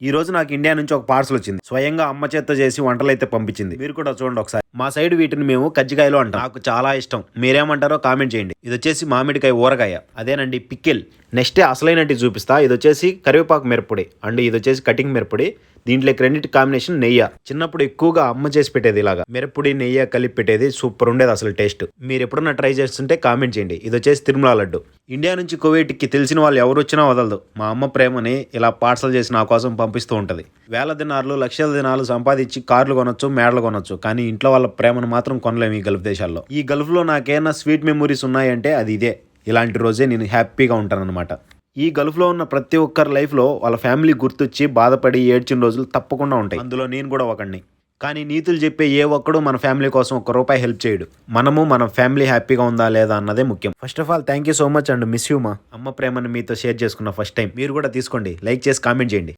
ఈ రోజు నాకు ఇండియా నుంచి ఒక పార్సల్ వచ్చింది. స్వయంగా అమ్మ చేత్తో చేసి వంటలైతే పంపించింది. మీరు కూడా చూడండి ఒకసారి. మా సైడ్ వీటిని మేము కజ్జికాయలు అంటాం. నాకు చాలా ఇష్టం. మీరేమంటారో కామెంట్ చేయండి. ఇది వచ్చేసి మామిడికాయ ఊరగాయ, అదేనండి పిక్కిల్. నెక్స్ట్ అసలైనట్టు చూపిస్తా. ఇది వచ్చేసి కరివేపాకు మిరప్పొడి అండ్ ఇది వచ్చేసి కటింగ్ మిరప్పొడి. దీంట్లోకి రెండింటి కాంబినేషన్ నెయ్యి. చిన్నప్పుడు ఎక్కువగా అమ్మ చేసి పెట్టేది ఇలాగా మిరప్పొడి నెయ్యి కలిపి పెట్టేది. సూపర్ ఉండేది అసలు టేస్ట్. మీరు ఎప్పుడన్నా ట్రై చేస్తుంటే కామెంట్ చేయండి. ఇది వచ్చేసి తిరుమల లడ్డు. ఇండియా నుంచి కువైట్కి తెలిసిన వాళ్ళు ఎవరు వచ్చినా వదలదు. మా అమ్మ ప్రేమని ఇలా పార్సల్ చేసి నా కోసం పంపిస్తూ ఉంటది. వేల దినాలు లక్షల దినాలు సంపాదించి కార్లు కొనొచ్చు, మేడలు కొనొచ్చు, కానీ ఇంట్లో వాళ్ళ ప్రేమను మాత్రం కొనలేము ఈ గల్ఫ్ దేశాల్లో. ఈ గల్ఫ్ లో నాకేమైనా స్వీట్ మెమొరీస్ ఉన్నాయంటే అది ఇదే. ఇలాంటి రోజే నేను హ్యాపీగా ఉంటానన్నమాట. ఈ గల్ఫ్లో ఉన్న ప్రతి ఒక్కరి లైఫ్లో వాళ్ళ ఫ్యామిలీ గుర్తొచ్చి బాధపడి ఏడ్చిన రోజులు తప్పకుండా ఉంటాయి. అందులో నేను కూడా ఒకడిని. కానీ నీతులు చెప్పే ఏ ఒక్కడు మన ఫ్యామిలీ కోసం ₹1 హెల్ప్ చేయడు. మనము మన ఫ్యామిలీ హ్యాపీగా ఉందా లేదా అన్నదే ముఖ్యం. First of all thank you so much and miss you మా. అమ్మ ప్రేమను మీతో షేర్ చేసుకున్న ఫస్ట్ టైం. మీరు కూడా తీసుకోండి, లైక్ చేసి కామెంట్ చేయండి.